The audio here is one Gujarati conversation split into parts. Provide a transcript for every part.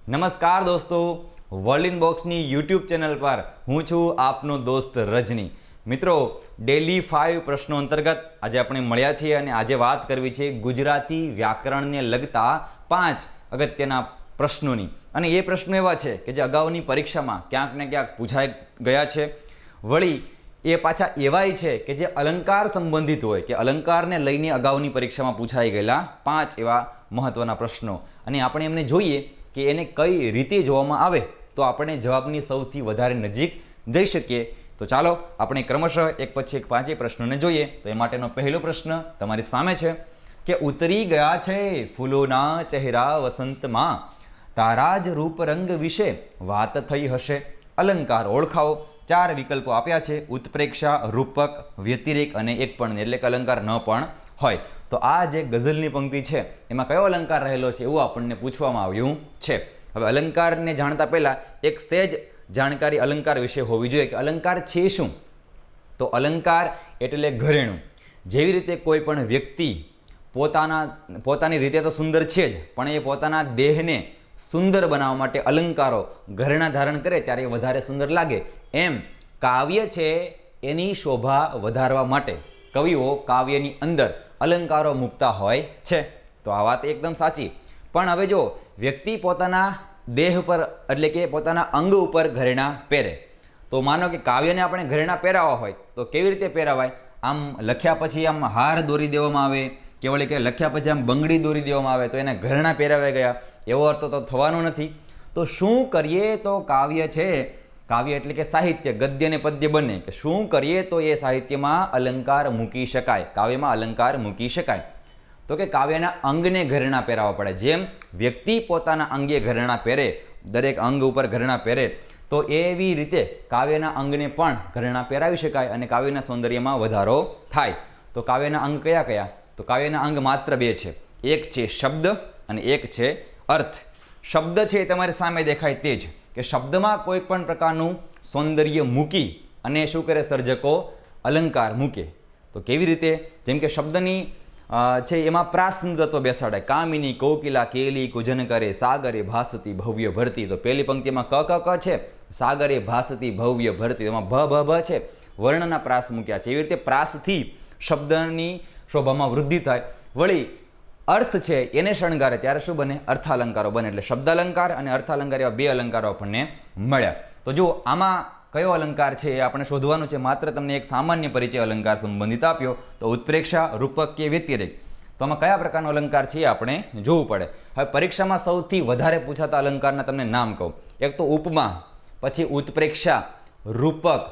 નમસ્કાર દોસ્તો, વર્લ્ડ ઇન બોક્સની યુટ્યુબ ચેનલ પર હું છું આપનો દોસ્ત રજની. મિત્રો, ડેલી 5 પ્રશ્નો અંતર્ગત આજે આપણે મળ્યા છીએ અને આજે વાત કરવી છે ગુજરાતી વ્યાકરણને લગતા 5 અગત્યના પ્રશ્નોની. અને એ પ્રશ્નો એવા છે કે જે અગાઉની પરીક્ષામાં ક્યાંક ને ક્યાંક પૂછાઈ ગયા છે. વળી એ પાછા એવાય છે કે જે અલંકાર સંબંધિત હોય કે અલંકારને લઈને અગાઉની પરીક્ષામાં પૂછાઈ ગયેલા 5 એવા મહત્વના પ્રશ્નો. અને આપણે એમને જોઈએ કે એને કઈ રીતે જોવામાં આવે તો આપણે જવાબની સૌથી વધારે નજીક જઈ શકીએ. તો ચાલો આપણે ક્રમશઃ એક પછી એક 5 પ્રશ્નોને જોઈએ. તો એ માટેનો પહેલો પ્રશ્ન તમારી સામે છે કે ઉતરી ગયા છે ફૂલોના ચહેરા વસંતમાં, તારા જ રૂપ રંગ વિશે વાત થઈ હશે. અલંકાર ઓળખાવો. 4 વિકલ્પો આપ્યા છે: ઉત્પ્રેક્ષા, રૂપક, વ્યતિરેક અને એક પણ, એટલે કે અલંકાર ન પણ હોય. તો આ જે ગઝલની પંક્તિ છે એમાં કયો અલંકાર રહેલો છે એવું આપણને પૂછવામાં આવ્યું છે. હવે અલંકારને જાણતા પહેલા એક સહેજ જાણકારી અલંકાર વિશે હોવી જોઈએ કે અલંકાર છે શું. તો અલંકાર એટલે ઘરેણું. જેવી રીતે કોઈ પણ વ્યક્તિ પોતાની રીતે તો સુંદર છે જ, પણ એ પોતાના દેહને સુંદર બનાવવા માટે અલંકારો ઘરેણા ધારણ કરે ત્યારે એ વધારે સુંદર લાગે. એમ કાવ્ય છે એની શોભા વધારવા માટે કવિઓ કાવ્યની અંદર અલંકારો મૂકતા હોય છે. તો આ વાત એકદમ સાચી. પણ હવે જો વ્યક્તિ પોતાના દેહ પર એટલે કે પોતાના અંગ ઉપર ઘરેણા પહેરે, તો માનો કે કાવ્યને આપણે ઘરેણા પહેરાવા હોય તો કેવી રીતે પહેરાવાય? આમ લખ્યા પછી આમ હાર દોરી દેવામાં આવે, કે વળી કે લખ્યા પછી આમ બંગડી દોરી દેવામાં આવે તો એને ઘરેણા પહેરાવાઈ ગયા, એવો અર્થ તો થવાનો નથી. તો શું કરીએ તો કાવ્ય છે, કાવ્ય એટલે કે સાહિત્ય, ગદ્ય અને પદ્ય બંને, કે શું કરીએ તો એ સાહિત્યમાં અલંકાર મૂકી શકાય, કાવ્યમાં અલંકાર મૂકી શકાય? તો કે કાવ્યના અંગને ઘરેણા પહેરાવવા પડે. જેમ વ્યક્તિ પોતાના અંગે ઘરેણા પહેરે, દરેક અંગ ઉપર ઘરેણા પહેરે, તો એવી રીતે કાવ્યના અંગને પણ ઘરેણા પહેરાવી શકાય અને કાવ્યના સૌંદર્યમાં વધારો થાય. તો કાવ્યના અંગ કયા કયા? તો કાવ્યના અંગ માત્ર 2 છે. એક છે શબ્દ અને એક છે અર્થ. શબ્દ છે એ તમારી સામે દેખાય તે જ, કે શબ્દમાં કોઈ પણ પ્રકારનું સૌંદર્ય મૂકી અને શું કરે સર્જકો? અલંકાર મૂકે. તો કેવી રીતે? જેમ કે શબ્દની છે એમાં પ્રાસનું તત્વ બેસાડે. કામિની કોકિલા કેલી કુજન કરે, સાગરે ભાસતી ભવ્ય ભરતી. તો પહેલી પંક્તિમાં ક ક ક છે, સાગરે ભાસતી ભવ્ય ભરતી, એમાં ભ ભ ભ છે, વર્ણના પ્રાસ મૂક્યા છે. એવી રીતે પ્રાસથી શબ્દની શોભામાં વૃદ્ધિ થાય. વળી અર્થ છે એને શણગારે ત્યારે શું બને? અર્થાલંકારો બને. એટલે શબ્દાલંકાર અને અર્થાલંકાર એવા 2 અલંકારો આપણને મળ્યા. તો જો આમાં કયો અલંકાર છે એ આપણે શોધવાનું છે. માત્ર તમને એક સામાન્ય પરિચય અલંકાર સંબંધિત આપ્યો. તો ઉત્પ્રેક્ષા, રૂપક કે વ્યતિરેક, તો આમાં કયા પ્રકારનો અલંકાર છે એ આપણે જોવું પડે. હવે પરીક્ષામાં સૌથી વધારે પૂછાતા અલંકારના તમને નામ કહું. એક તો ઉપમા, પછી ઉત્પ્રેક્ષા, રૂપક,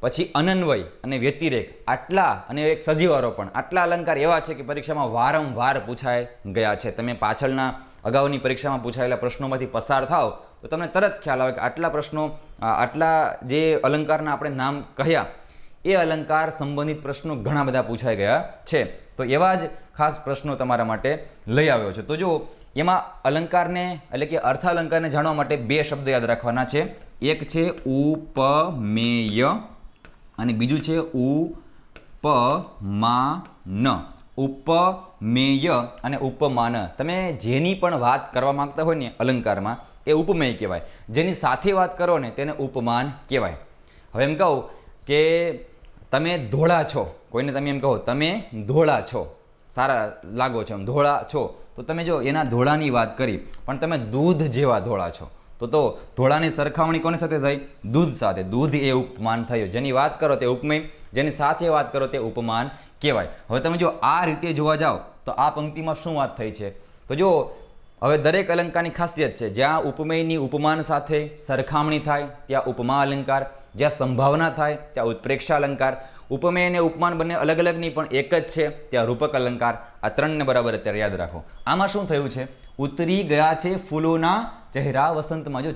પછી અનન્વય અને વ્યતિરેક. આટલા અને એક સજીવારોપણ, આટલા અલંકાર એવા છે કે પરીક્ષામાં વારંવાર પૂછાઈ ગયા છે. તમે પાછળના અગાઉની પરીક્ષામાં પૂછાયેલા પ્રશ્નોમાંથી પસાર થાવ તો તમને તરત ખ્યાલ આવે કે આટલા પ્રશ્નો, આટલા જે અલંકારના આપણે નામ કહ્યા એ અલંકાર સંબંધિત પ્રશ્નો ઘણા બધા પૂછાઈ ગયા છે. તો એવા જ ખાસ પ્રશ્નો તમારા માટે લઈ આવ્યો છે. તો જો એમાં અલંકારને એટલે કે અર્થાલંકારને જાણવા માટે 2 શબ્દ યાદ રાખવાના છે. એક છે ઉપમેય અને બીજું છે ઉપમાન. ઉપમેય અને ઉપમાન, તમે જેની પણ વાત કરવા માંગતા હોય ને અલંકારમાં એ ઉપમેય કહેવાય. જેની સાથે વાત કરો ને તેને ઉપમાન કહેવાય. હવે એમ કહું કે તમે ધોળા છો, કોઈને તમે એમ કહો તમે ધોળા છો, સારા લાગો છો, એમ ધોળા છો, તો તમે જો એના ધોળાની વાત કરી, પણ તમે દૂધ જેવા ધોળા છો, તો ધોળાની સરખામણી કોની સાથે થઈ? દૂધ સાથે. દૂધ એ ઉપમાન થયું. જેની વાત કરો તે ઉપમેય, જેની સાથે વાત કરો તે ઉપમાન કહેવાય. હવે તમે જો આ રીતે જોવા જાઓ તો આ પંક્તિમાં શું વાત થઈ છે? તો જો હવે દરેક અલંકારની ખાસિયત છે. જ્યાં ઉપમેયની ઉપમાન સાથે સરખામણી થાય ત્યાં ઉપમા અલંકાર, જ્યાં સંભાવના થાય ત્યાં ઉત્પ્રેક્ષા અલંકાર, ઉપમેય અને ઉપમાન બંને અલગ અલગ નહીં પણ એક જ છે ત્યાં રૂપક અલંકાર. આ 3ને બરાબર અત્યારે યાદ રાખો. આમાં શું થયું છે? ઉતરી ગયા છે ફૂલોના ચહેરા વસંતમાં. જો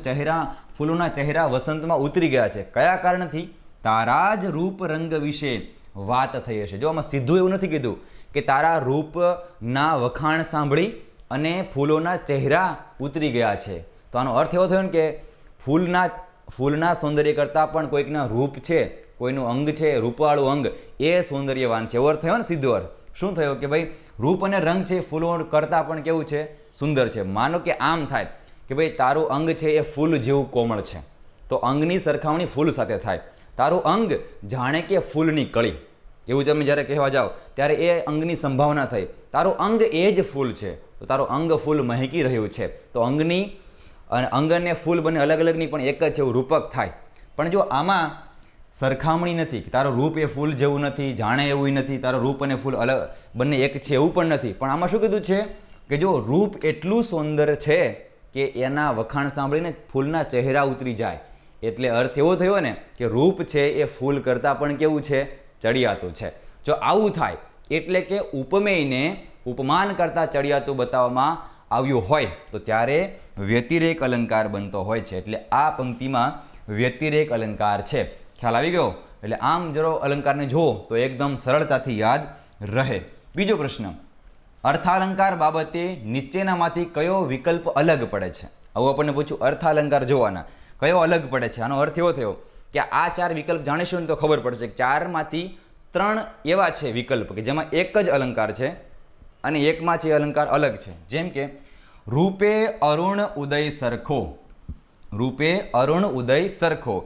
ફૂલોના ચહેરા વસંતમાં ઉતરી ગયા છે. કયા કારણથી? તારા જ રૂપ રંગ વિશે વાત થઈ હશે. જો આમાં સીધું એવું નથી કીધું કે તારા રૂપના વખાણ સાંભળી અને ફૂલોના ચહેરા ઉતરી ગયા છે. તો આનો અર્થ એવો થયો ને કે ફૂલના સૌંદર્ય કરતાં પણ કોઈકના રૂપ છે, કોઈનું અંગ છે, રૂપવાળું અંગ એ સૌંદર્યવાન છે. એવો અર્થ થયો ને સીધો અર્થ. શું થયો કે ભાઈ રૂપ અને રંગ છે ફૂલો કરતાં પણ કેવું છે? સુંદર છે. માનો કે આમ થાય કે ભાઈ તારું અંગ છે એ ફૂલ જેવું કોમળ છે, તો અંગની સરખામણી ફૂલ સાથે થાય. તારું અંગ જાણે કે ફૂલની કળી, એવું તમે જ્યારે કહેવા જાઓ ત્યારે એ અંગની સંભાવના થઈ. તારું અંગ એ જ ફૂલ છે, તો તારું અંગ ફૂલ મહેકી રહ્યું છે. તો અંગની અંગ અને ફૂલ બંને અલગ અલગની પણ એક જ છે એવું રૂપક થાય. પણ જો આમાં સરખામણી નથી કે તારું રૂપ એ ફૂલ જેવું નથી, જાણે એવું નથી, તારું રૂપ અને ફૂલ અલગ બંને એક છે એવું પણ નથી. પણ આમાં શું કીધું છે કે જો રૂપ એટલું સુંદર છે કે એના વખાણ સાંભળીને ફૂલના ચહેરા ઉતરી જાય. એટલે અર્થ એવો થયો ને કે રૂપ છે એ ફૂલ કરતાં પણ કેવું છે, ચડિયાતું છે. જો આવું થાય એટલે કે ઉપમેયને ઉપમાન કરતાં ચડિયાતું બતાવવામાં આવ્યું હોય તો ત્યારે વ્યતિરેક અલંકાર બનતો હોય છે. એટલે આ પંક્તિમાં વ્યતિરેક અલંકાર છે. ખ્યાલ આવી ગયો? એટલે આમ જરો અલંકારને જુઓ તો એકદમ સરળતાથી યાદ રહે. બીજો પ્રશ્ન, અર્થાલંકાર બાબતે નીચેનામાંથી કયો વિકલ્પ અલગ પડે છે? આવું આપણને પૂછ્યું. અર્થાલંકાર જોવાના કયો અલગ પડે છે? આનો અર્થ એવો થયો કે આ 4 વિકલ્પ જાણીશું ને તો ખબર પડશે કે 4માંથી 3 એવા છે વિકલ્પ કે જેમાં એક જ અલંકાર છે અને એકમાં છે અલંકાર અલગ છે. જેમ કે રૂપે અરુણ ઉદય સરખો, રૂપે અરુણ ઉદય સરખો,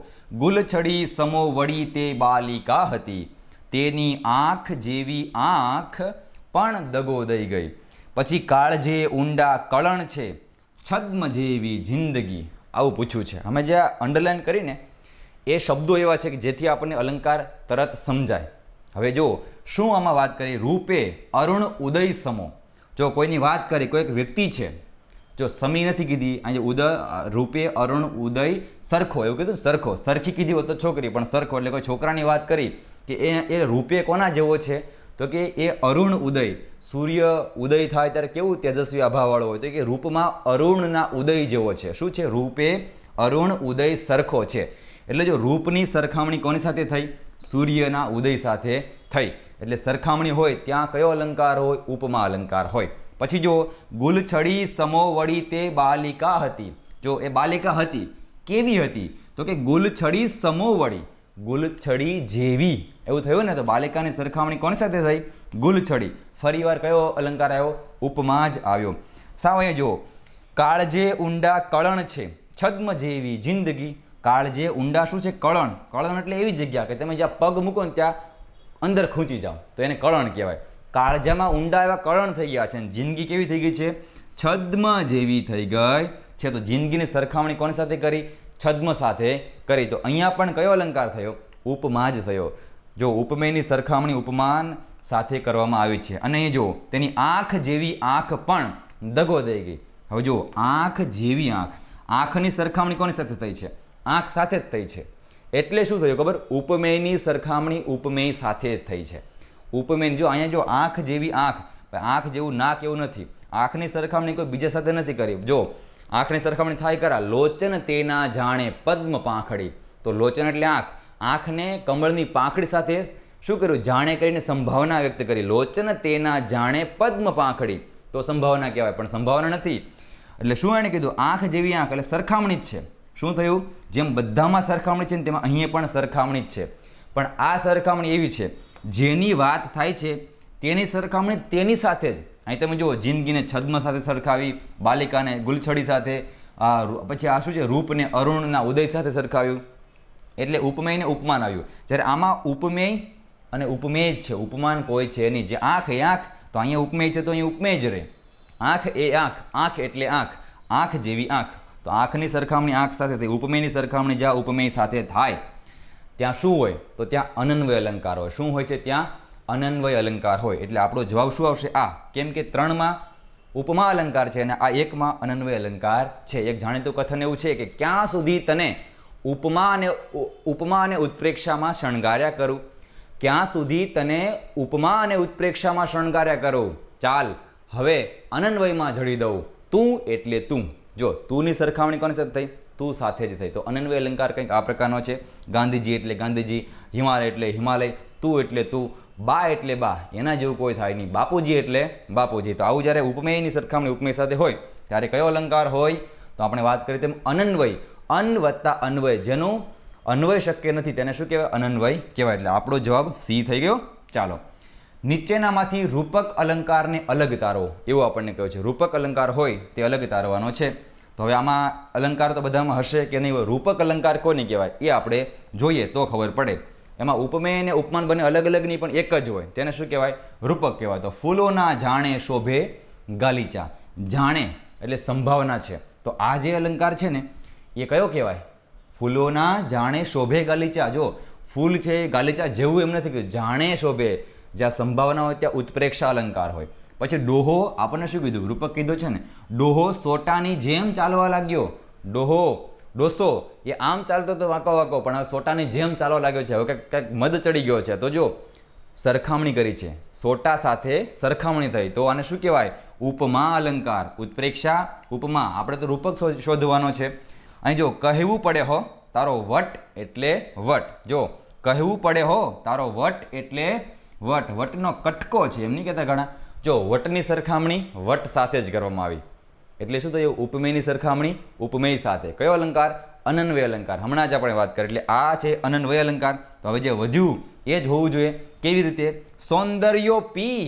ગુલછડી સમો વળી તે બાલિકા હતી, તેની આંખ જેવી આંખ પણ દગો દઈ ગઈ. પછી કાળજે ઊંડા કળણ છે, છદ્મ જેવી જિંદગી. આવું પૂછ્યું છે. અમે જે અંડરલાઈન કરીને એ શબ્દો એવા છે કે જેથી આપણને અલંકાર તરત સમજાય. હવે જો શું આમાં વાત કરી, રૂપે અરુણ ઉદય સમો. જો કોઈની વાત કરી, કોઈક વ્યક્તિ છે, જો સમી નથી કીધી, અહીંયા રૂપે અરુણ ઉદય સરખો એવું કીધું. સરખો સરખી કીધી હોત તો છોકરી, પણ સરખો એટલે કોઈ છોકરાની વાત કરી કે એ રૂપે કોના જેવો છે, તો કે એ અરુણ ઉદય, સૂર્ય ઉદય થાય ત્યારે કેવું તેજસ્વી આભાવાળો હોય, તો કે રૂપમાં અરુણના ઉદય જેવો છે. શું છે? રૂપે અરુણ ઉદય સરખો છે. એટલે જો રૂપની સરખામણી કોની સાથે થઈ? સૂર્યના ઉદય સાથે થઈ. એટલે સરખામણી હોય ત્યાં કયો અલંકાર હોય? ઉપમા અલંકાર હોય. પછી જો ગુલછડી સમો વળી તે બાલિકા હતી. જો એ બાલિકા હતી, કેવી હતી? તો કે ગુલછડી સમો વળી, ગુલછડી જેવી. એવું થયું ને, તો બાલિકાની સરખામણી કોની સાથે થઈ? ગુલછડી. ફરીવાર કયો અલંકાર આવ્યો? ઉપમા જ આવ્યો. સાવ અહીંયા જુઓ, કાળજે ઊંડા કળણ છે, છદ્મ જેવી જિંદગી. કાળજે ઊંડા શું છે? કળણ. કળણ એટલે એવી જગ્યા કે તમે જ્યાં પગ મૂકો ને ત્યાં અંદર ખૂંચી જાઓ, તો એને કળણ કહેવાય. કાળજામાં ઊંડા એવા કળણ થઈ ગયા છે અને જિંદગી કેવી થઈ ગઈ છે? છદ્મ જેવી થઈ ગઈ છે. તો જિંદગીની સરખામણી કોની સાથે કરી? છદ્મ સાથે કરી. તો અહીંયા પણ કયો અલંકાર થયો? ઉપમા જ થયો. જો ઉપમેયની સરખામણી ઉપમાન સાથે કરવામાં આવી છે. અને એ જો તેની આંખ જેવી આંખ પણ દગો દઈ ગઈ. હવે જો આંખ જેવી આંખ, આંખની સરખામણી કોની સાથે થઈ છે? આંખ સાથે જ થઈ છે. એટલે શું થયું ખબર? ઉપમેયની સરખામણી ઉપમેય સાથે જ થઈ છે. ઉપમેય જો અહીંયા જો આંખ જેવી આંખ, આંખ જેવું નાક એવું નથી. આંખની સરખામણી કોઈ બીજા સાથે નથી કરી. જો આંખની સરખામણી થાય કરા, લોચન તેના જાણે પદ્મ પાંખડી. તો લોચન એટલે આંખ, આંખને કમળની પાંખડી સાથે શું કર્યું? જાણે કરીને સંભાવના વ્યક્ત કરી. લોચન તેના જાણે પદ્મ પાંખડી, તો સંભાવના કહેવાય, પણ સંભાવના નથી. એટલે શું એને કીધું? આંખ જેવી આંખ, એટલે સરખામણી જ છે. શું થયું? જેમ બધામાં સરખામણી છે ને તેમાં અહીંયા પણ સરખામણી જ છે. પણ આ સરખામણી એવી છે જેની વાત થાય છે તેની સરખામણી તેની સાથે જ. અહીં તમે જુઓ, જિંદગીને છદ્મ સાથે સરખાવી, બાલિકાને ગુલછડી સાથે, પછી આ શું છે? રૂપને અરુણના ઉદય સાથે સરખાવ્યું. એટલે ઉપમેયને ઉપમાન આવ્યું. જ્યારે આમાં ઉપમેય અને ઉપમેય જ છે, ઉપમાન કોઈ છે નહીં. જે આંખ એ આંખ, તો અહીંયા ઉપમેય છે તો અહીંયા ઉપમેય જ રહે. આંખ એ આંખ, આંખ એટલે આંખ, આંખ જેવી આંખ. તો આંખની સરખામણી આંખ સાથે થઈ. ઉપમેયની સરખામણી જ્યાં ઉપમેય સાથે થાય ત્યાં શું હોય? તો ત્યાં અનન્વય અલંકાર હોય. શું હોય છે? ત્યાં અનન્વય અલંકાર હોય. એટલે આપણો જવાબ શું આવશે? આ. કેમ કે 3માં ઉપમા અલંકાર છે અને આ 1માં અનન્વય અલંકાર છે. એક જાણીતું કથન એવું છે કે ક્યાં સુધી તને ઉપમા અને ઉત્પ્રેક્ષામાં શણગાર્યા કરું? ક્યાં સુધી તને ઉપમા અને ઉત્પ્રેક્ષામાં શણગાર્યા કરું? ચાલ હવે અનન્વયમાં જડી દઉં. તું એટલે તું. જો તુંની સરખામણી કોની સાથે થઈ? તું સાથે જ થઈ. તો અનન્વય અલંકાર કંઈક આ પ્રકારનો છે. ગાંધીજી એટલે ગાંધીજી, હિમાલય એટલે હિમાલય, તું એટલે તું, બા એટલે બા, એના જેવું કોઈ થાય નહીં, બાપુજી એટલે બાપુજી. તો આવું જ્યારે ઉપમેયની સરખામણી ઉપમેય સાથે હોય ત્યારે કયો અલંકાર હોય? તો આપણે વાત કરીએ તેમ અનન્વય. અન વત્તા અન્વય, જેનું અન્વય શક્ય નથી તેને શું કહેવાય? અનન્વય કહેવાય. એટલે આપણો જવાબ સી થઈ ગયો. ચાલો, નીચેનામાંથી રૂપક અલંકારને અલગ તારો, એવું આપણને કહ્યું છે. રૂપક અલંકાર હોય તે અલગ તારવાનો છે. તો હવે આમાં અલંકાર તો બધામાં હશે કે નહીં, રૂપક અલંકાર કોને કહેવાય એ આપણે જોઈએ તો ખબર પડે. એમાં ઉપમેય અને ઉપમાન બંને અલગ અલગ નહીં પણ એક જ હોય, તેને શું કહેવાય? રૂપક કહેવાય. તો ફૂલોના જાણે શોભે ગાલીચા. જાણે એટલે સંભાવના છે, તો આ જે અલંકાર છે ને એ કયો કહેવાય? ફૂલોના જાણે શોભે ગાલીચા. જો ફૂલ છે એ ગાલીચા જેવું એમ નથી કે જાણે શોભે, જ્યાં સંભાવના હોય ત્યાં ઉત્પ્રેક્ષા અલંકાર હોય. પછી ડોહો, આપણને શું કીધું? રૂપક કીધું છે ને. ડોહો સોટાની જેમ ચાલવા લાગ્યો. ડોસો એ આમ ચાલતો તો વાંકો વાંકો, પણ હવે સોટાની જેમ ચાલવા લાગ્યો છે. હવે કંઈક મદ ચડી ગયો છે. તો જો સરખામણી કરી છે, સોટા સાથે સરખામણી થઈ, તો આને શું કહેવાય? ઉપમા અલંકાર. ઉત્પ્રેક્ષા ઉપમા. આપણે તો રૂપક શોધવાનો છે. અહીં જો કહેવું પડે હો તારો વટ એટલે વટ. જો કહેવું પડે હો તારો વટ એટલે વટ. વટનો કટકો છે એમ નહીં કહેતા ઘણા. જો વટની સરખામણી વટ સાથે જ કરવામાં આવી, એટલે શું થયું? ઉપમેયની સરખામણી ઉપમેય સાથે. કયો અલંકાર? અનન્વય અલંકાર. હમણાં જ આપણે વાત કરી, એટલે આ છે અનન્વય અલંકાર. તો હવે જે વધ્યું એ જ હોવું જોઈએ. કેવી રીતે? સૌંદર્યો પી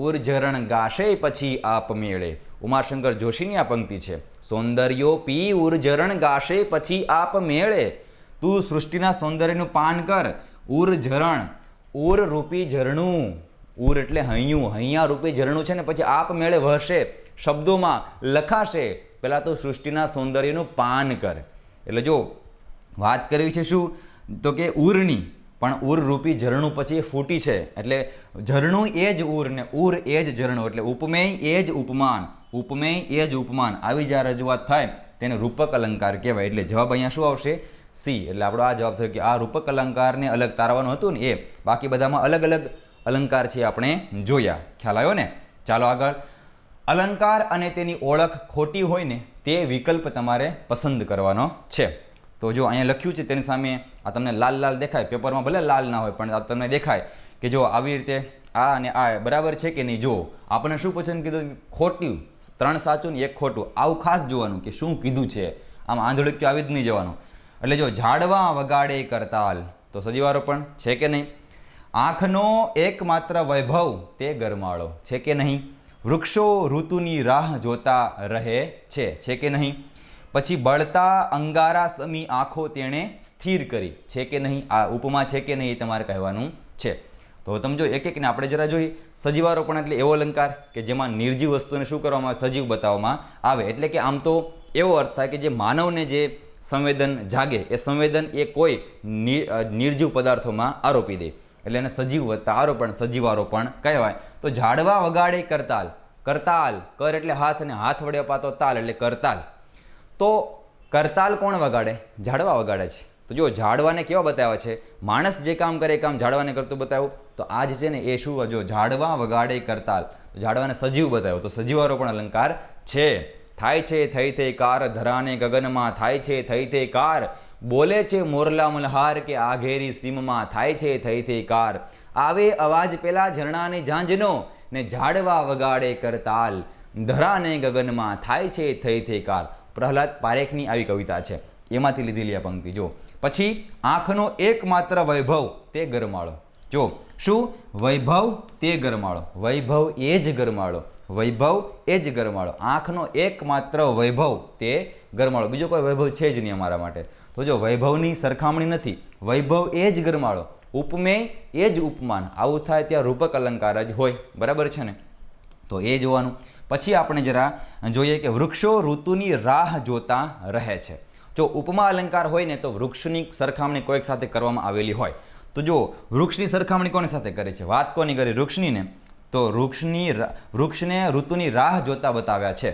ઉર્જરણ ગાશે પછી આપ મેળે. ઉમાશંકર જોશીની આ પંક્તિ છે. સૌંદર્યો પી ઉર્જરણ ગાશે પછી આપ મેળે. તું સૃષ્ટિના સૌંદર્યનું પાન કર. ઉર્જરણ, ઉર રૂપી ઝરણું. ઉર એટલે હૈયું, હૈયા રૂપી ઝરણું છે ને પછી આપ મેળે વહશે, શબ્દોમાં લખાશે. પહેલાં તો સૃષ્ટિના સૌંદર્યનું પાન કર. એટલે જો વાત કરવી છે શું? તો કે ઉરની, પણ ઉર રૂપી ઝરણું પછી એ ફૂટી છે, એટલે ઝરણું એ જ ઉર ને ઉર એ જ ઝરણું, એટલે ઉપમેય એ જ ઉપમાન, ઉપમેય એ જ ઉપમાન. આવી જ્યાં રજૂઆત થાય તેને રૂપક અલંકાર કહેવાય. એટલે જવાબ અહીંયા શું આવશે? સી. એટલે આપણો આ જવાબ થયો કે આ રૂપક અલંકારને અલગ તારવાનું હતું ને એ. બાકી બધામાં અલગ અલગ અલંકાર છે આપણે જોયા. ખ્યાલ આવ્યો ને? ચાલો આગળ. અલંકાર અને તેની ઓળખ ખોટી હોય ને તે વિકલ્પ તમારે પસંદ કરવાનો છે. તો જો અહીંયા લખ્યું છે તેની સામે આ તમને લાલ લાલ દેખાય, પેપરમાં ભલે લાલ ના હોય પણ આ તમને દેખાય કે જો આવી રીતે આ અને આ બરાબર છે કે નહીં. જો આપણને શું પસંદ કીધું? ખોટું. 3 સાચું ને 1 ખોટું. આવું ખાસ જોવાનું કે શું કીધું છે. આમ આંધળું આવી જ નહીં જવાનું. એટલે જો ઝાડવા વગાડે કરતાલ, તો સજીવારો પણ છે કે નહીં? આંખનો એકમાત્ર વૈભવ તે ગરમાળો, છે કે નહીં? વૃક્ષો ઋતુની રાહ જોતા રહે છે કે નહીં? પછી બળતા અંગારા સમી આંખો તેણે સ્થિર કરી, છે કે નહીં? આ ઉપમા છે કે નહીં એ તમારે કહેવાનું છે. તો તમે જો એક એકને આપણે જરા જોઈએ. સજીવારોપણ એટલે એવો અલંકાર કે જેમાં નિર્જીવ વસ્તુને શું કરવામાં આવે? સજીવ બતાવવામાં આવે. એટલે કે આમ તો એવો અર્થ થાય કે જે માનવને જે સંવેદન જાગે એ સંવેદન એ કોઈ નિર્જીવ પદાર્થોમાં આરોપી દે, એટલે એને સજીવ વત્તા આરોપણ, સજીવારોપણ કહેવાય. તો ઝાડવા વગાડે કરતાલ. કરતાલ, કર એટલે હાથ અને હાથ વડે અપાતો તાલ એટલે કરતાલ. તો કરતાલ કોણ વગાડે? ઝાડવા વગાડે છે. તો જો ઝાડવાને કેવા બતાવ્યા છે? માણસ જે કામ કરે એ કામ ઝાડવાને કરતું બતાવ્યું. તો આ જ છે ને એ શું? જો ઝાડવા વગાડે કરતાલ, તો ઝાડવાને સજીવ બતાવ્યો. તો સજીવારોપણ અલંકાર છે. થાય છે થઈ થઈ કાર ધરાને ગગનમાં, થાય છે થઈ થઈ કાર બોલે છે મોરલા મલ્હાર કે આઘેરી સીમમાં, થાય છે થઈ થઈ કાર આવે અવાજ પેલા ઝરણાની ઝાંઝનો ને ઝાડવા વગાડે કરતાલ ધરાને ગગનમાં, થાય છે થઈ થઈ કાર. પ્રહલાદ પારેખની આવી કવિતા છે, એમાંથી લીધેલી આ પંક્તિ. જો પછી આંખનો એકમાત્ર વૈભવ તે ગરમાળો. જો શું? વૈભવ તે ગરમાળો. વૈભવ એ જ ગરમાળો. વૈભવ એ જ ગરમાળો. આંખનો એકમાત્ર વૈભવ તે ગરમાળો. બીજો કોઈ વૈભવ છે જ નહીં અમારા માટે. તો જો વૈભવની સરખામણી નથી, વૈભવ એ જ ગરમાળો, ઉપમેય એ જ ઉપમાન. આવું થાય ત્યાં રૂપક અલંકાર જ હોય. બરાબર છે ને? તો એ જોવાનું. પછી આપણે જરા જોઈએ કે વૃક્ષો ઋતુની રાહ જોતા રહે છે. જો ઉપમા અલંકાર હોય ને તો વૃક્ષની સરખામણી કોઈક સાથે કરવામાં આવેલી હોય. તો જો વૃક્ષની સરખામણી કોની સાથે કરે છે? વાત કોની કરી? વૃક્ષની ને. તો વૃક્ષને ઋતુની રાહ જોતા બતાવ્યા છે.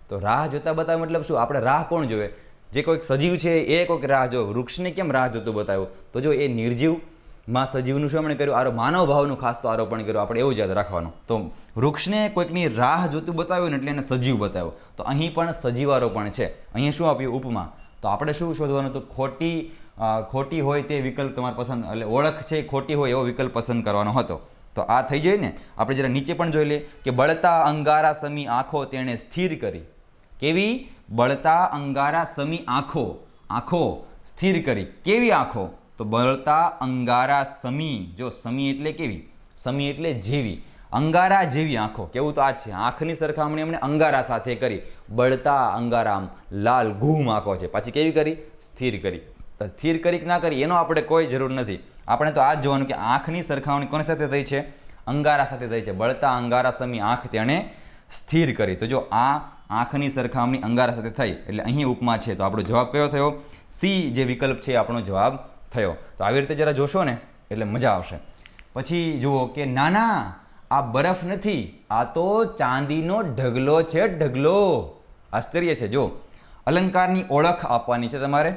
તો રાહ જોતા બતાવ્યા મતલબ શું? આપણે રાહ કોણ જોવે? જે કોઈક સજીવ છે એ કોઈક રાહ જો. વૃક્ષને કેમ રાહ જોતું બતાવ્યું? તો જો એ નિર્જીવમાં સજીવનું શું એમણે કર્યું? આરો માનવ ભાવનું ખાસ તો આરોપણ કર્યું. આપણે એવું જ યાદ રાખવાનું. તો વૃક્ષને કોઈકની રાહ જોતું બતાવ્યું ને એટલે એને સજીવ બતાવ્યું. તો અહીં પણ સજીવારોપણ છે. અહીંયા શું આપ્યું? ઉપમા. તો આપણે શું શોધવાનું? તો ખોટી હોય તે વિકલ્પ તમારે પસંદ, એટલે ઓળખ છે ખોટી હોય એવો વિકલ્પ પસંદ કરવાનો હતો. તો આ થઈ જાય ને. આપણે જરા નીચે પણ જોઈ લઈએ કે બળતા અંગારા સમી આંખો તેણે સ્થિર કરી. કેવી? બળતા અંગારા સમી આંખો. આંખો સ્થિર કરી. કેવી આંખો? તો બળતા અંગારા સમી. જો સમી એટલે કેવી? સમી એટલે જેવી. અંગારા જેવી આંખો, કેવું તો આ જ છે, આંખની સરખામણી એમણે અંગારા સાથે કરી. બળતા અંગારામ લાલ ઘૂમ આંખો છે. પાછી કેવી કરી? સ્થિર કરી. સ્થિર કરી કે ના કરી એનો આપણે કોઈ જરૂર નથી. આપણે તો આ જ જોવાનું કે આંખની સરખામણી કોની સાથે થઈ છે? અંગારા સાથે થઈ છે. બળતા અંગારા સમી આંખ તેણે સ્થિર કરી. તો જો આ આંખની સરખામણી અંગારા સાથે થઈ એટલે અહીં ઉપમા છે. તો આપણો જવાબ કયો થયો? સી જે વિકલ્પ છે આપણો જવાબ થયો. તો આવી રીતે જરા જોશો ને એટલે મજા આવશે. પછી જુઓ કે નાના આ બરફ નથી, આ તો ચાંદીનો ઢગલો છે, ઢગલો. આશ્ચર્ય છે. જો અલંકારની ઓળખ આપવાની છે તમારે.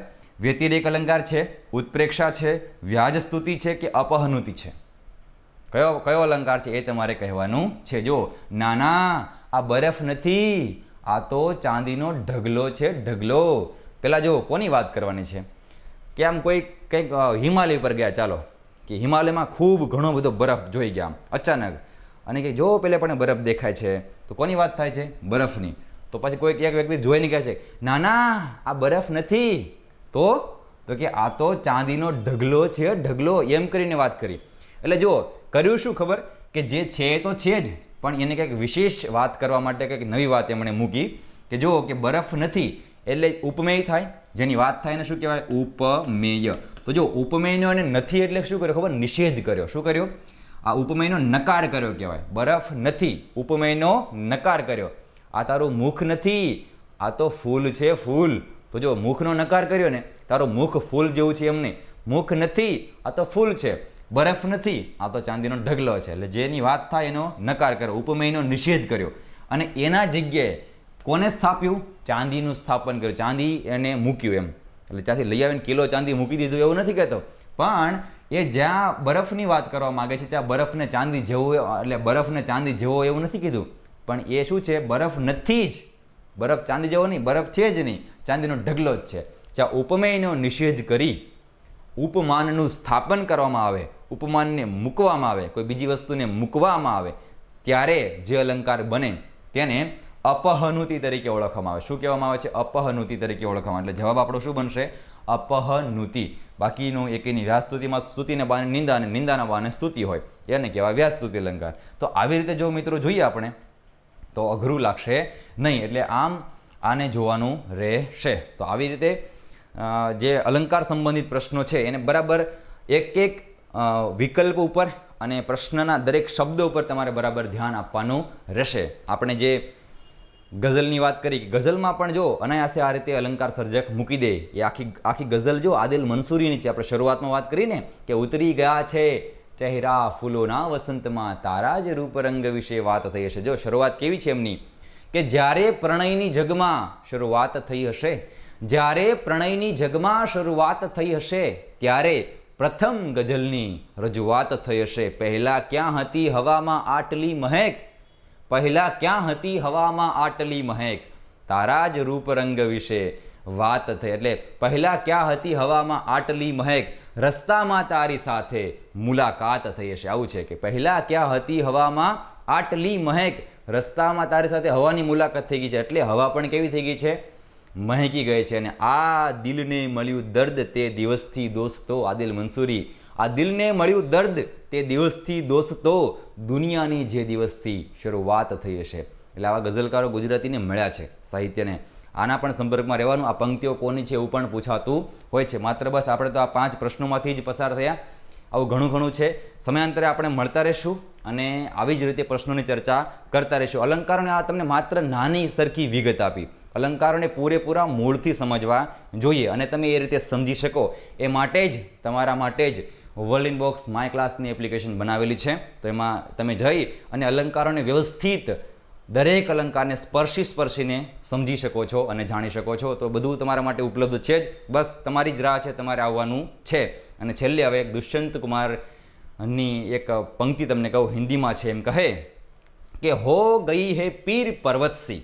વ્યતિરેક અલંકાર છે, ઉત્પ્રેક્ષા છે, વ્યાજ સ્તુતિ છે કે અપહનુતિ છે? કયો અલંકાર છે એ તમારે કહેવાનું છે. જો નાના આ બરફ નથી, આ તો ચાંદીનો ઢગલો છે, ઢગલો. પહેલાં જો કોની વાત કરવાની છે કે આમ કંઈક હિમાલય પર ગયા, ચાલો કે હિમાલયમાં ખૂબ ઘણો બધો બરફ જોઈ ગયા આમ અચાનક, અને કે જો પેલે પણ બરફ દેખાય છે, તો કોની વાત થાય છે? બરફની. તો પછી કોઈક એક વ્યક્તિ જોઈને કહે છે નાના આ બરફ નથી, તો કે આ તો ચાંદીનો ઢગલો છે, ઢગલો, એમ કરીને વાત કરી. એટલે જુઓ કર્યું શું ખબર કે જે છે એ તો છે જ, પણ એને કંઈક વિશેષ વાત કરવા માટે કંઈક નવી વાત એમણે મૂકી કે જુઓ કે બરફ નથી એટલે ઉપમેય થાય, જેની વાત થાય એને શું કહેવાય? ઉપમેય. તો જો ઉપમેયનો અને નથી એટલે શું કર્યો ખબર? નિષેધ કર્યો. શું કર્યો? આ ઉપમેયનો નકાર કર્યો કહેવાય. બરફ નથી, ઉપમેયનો નકાર કર્યો. આ તારું મુખ નથી, આ તો ફૂલ છે, ફૂલ. તો જો મુખનો નકાર કર્યો ને, તારું મુખ ફૂલ જેવું છે એમને. મુખ નથી, આ તો ફૂલ છે. બરફ નથી, આ તો ચાંદીનો ઢગલો છે. એટલે જેની વાત થાય એનો નકાર કર્યો, ઉપમેયનો નિષેધ કર્યો. અને એના જગ્યાએ કોને સ્થાપ્યું? ચાંદીનું સ્થાપન કર્યું. ચાંદી એને મૂક્યું એમ. એટલે ત્યાંથી લઈ આવીને કિલો ચાંદી મૂકી દીધું એવું નથી કહેતો, પણ એ જ્યાં બરફની વાત કરવા માગે છે ત્યાં બરફને ચાંદી જેવો, એટલે બરફને ચાંદી જેવો એવું નથી કીધું, પણ એ શું છે? બરફ નથી જ. બરફ ચાંદી જેવો નહીં, બરફ છે જ નહીં, ચાંદીનો ઢગલો જ છે. જ્યાં ઉપમેયનો નિષેધ કરી ઉપમાનનું સ્થાપન કરવામાં આવે, ઉપમાનને મૂકવામાં આવે, કોઈ બીજી વસ્તુને મૂકવામાં આવે, ત્યારે જે અલંકાર બને તેને અપહનુતિ તરીકે ઓળખવામાં આવે. શું કહેવામાં આવે છે? અપહનુતિ તરીકે ઓળખવામાં. એટલે જવાબ આપણો શું બનશે? અપહનુતિ. બાકીનું એકેની વ્યાસ્તુતિમાં સ્તુતિને બાને નિંદા અને નિંદાના બાને સ્તુતિ હોય એને કહેવાય વ્યાસ્તુતિ અલંકાર. તો આવી રીતે જો મિત્રો જોઈએ આપણે તો અઘરું લાગશે નહીં. એટલે આમ આને જોવાનું રહેશે. તો આવી રીતે જે અલંકાર સંબંધિત પ્રશ્નો છે એને બરાબર એક વિકલ્પ ઉપર અને પ્રશ્નના દરેક શબ્દો ઉપર તમારે બરાબર ધ્યાન આપવાનું રહેશે. આપણે જે ગઝલની વાત કરી કે ગઝલમાં પણ જો અનાયાસે આ રીતે અલંકાર સર્જક મૂકી દે. એ આખી ગઝલ જો આદિલ મંસૂરીની છે. આપણે શરૂઆતમાં વાત કરીને કે ઉતરી ગયા છે ચહેરા ફૂલોના વસંતમાં, તારા જ રૂપરંગ વિશે વાત થઈ હશે. જો શરૂઆત કેવી છે એમની કે જ્યારે પ્રણયની જગમાં શરૂઆત થઈ હશે, જ્યારે પ્રણયની જગમાં શરૂઆત થઈ હશે ત્યારે પ્રથમ ગઝલની રજૂઆત થઈ હશે. પહેલાં ક્યાં હતી હવામાં આટલી મહેક, પહેલાં ક્યાં હતી હવામાં આટલી મહેક, તારા જ રૂપરંગ વિશે વાત થઈ. એટલે પહેલાં ક્યાં હતી હવામાં આટલી મહેક, રસ્તામાં તારી સાથે મુલાકાત થઈ હશે. આવું છે કે પહેલાં ક્યાં હતી હવામાં આટલી મહેક, રસ્તામાં તારી સાથે હવાની મુલાકાત થઈ ગઈ છે. એટલે હવા પણ કેવી થઈ ગઈ છે? મહેકી ગઈ છે. અને આ દિલને મળ્યું દર્દ તે દિવસથી દોસ્તો, આદિલ મંસૂરી, આ દિલને મળ્યું દર્દ તે દિવસથી દોસ્તો, દુનિયાની જે દિવસથી શરૂઆત થઈ હશે. એટલે આવા ગઝલકારો ગુજરાતીને મળ્યા છે સાહિત્યને. આના પણ સંપર્કમાં રહેવાનું. આ પંક્તિઓ કોની છે એવું પણ પૂછાતું હોય છે. માત્ર બસ આપણે તો આ 5 પ્રશ્નોમાંથી જ પસાર થયા. આવું ઘણું છે. સમયાંતરે આપણે મળતા રહીશું અને આવી જ રીતે પ્રશ્નોની ચર્ચા કરતા રહીશું. અલંકારોને આ તમને માત્ર નાની સરખી વિગત આપી. અલંકારોને પૂરેપૂરા મૂળથી સમજવા જોઈએ અને તમે એ રીતે સમજી શકો એ માટે જ તમારા માટે જ વર્લ્ડ ઇન બોક્સ માય ક્લાસની એપ્લિકેશન બનાવેલી છે. તો એમાં તમે જઈ અને અલંકારોને વ્યવસ્થિત દરેક અલંકારને સ્પર્શીને સમજી શકો છો અને જાણી શકો છો. તો બધું તમારા માટે ઉપલબ્ધ છે જ. બસ તમારી જ રાહ છે, તમારે આવવાનું છે. અને છેલ્લે હવે એક દુષ્યંત કુમારની એક પંક્તિ તમને કહું, હિન્દીમાં છે. એમ કહે કે હો ગઈ હે પીર પર્વતસી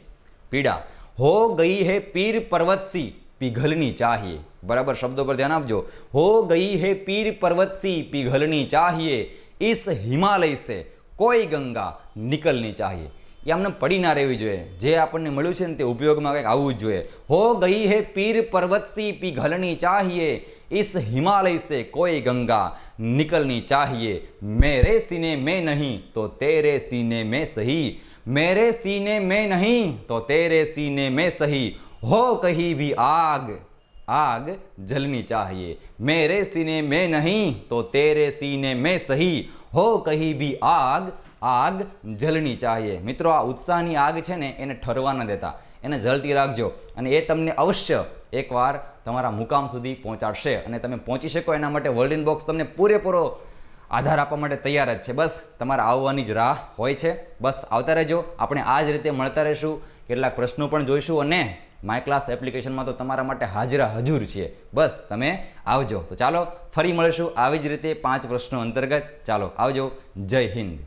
પીડા, હો ગઈ હે પીર પર્વતસી पिघलनी चाहिए. बराबर शब्दों पर ध्यान आपजो. हो गई है पीर पर्वतसी पिघलनी चाहिए, इस हिमालय से कोई गंगा निकलनी चाहिए. એ આમને પડી ના રહેવી જોઈએ. જે આપણને મળ્યું છે ને તે ઉપયોગમાં કંઈક આવવું જ જોઈએ. હો ગઈ હે પીર પર્વતસી પિઘલની ચાહીએ, इस हिमालय से कोई गंगा निकलनी चाहिए, मेरे सीने में नहीं तो तेरे सीने में सही, मेरे सीने में नहीं तो तेरे सीने में सही, हो कहीं भी आग आग जलनी चाहिए, मेरे सीने में नहीं तो तेरे सीने में सही, हो कहीं भी आग આગ જલની ચાહીએ. મિત્રો, આ ઉત્સાહની આગ છે ને એને ઠરવા ન દેતા, એને જલતી રાખજો અને એ તમને અવશ્ય એકવાર તમારા મુકામ સુધી પહોંચાડશે અને તમે પહોંચી શકો એના માટે વર્લ્ડ ઇન બોક્સ તમને પૂરેપૂરો આધાર આપવા માટે તૈયાર જ છે. બસ તમારા આવવાની જ રાહ હોય છે. બસ આવતા રહેજો. આપણે આ જ રીતે મળતા રહીશું, કેટલાક પ્રશ્નો પણ જોઈશું અને માય ક્લાસ એપ્લિકેશનમાં તો તમારા માટે હાજરા હજુર છીએ. બસ તમે આવજો. તો ચાલો ફરી મળીશું આવી જ રીતે 5 પ્રશ્નો અંતર્ગત. ચાલો આવજો. જય હિન્દ.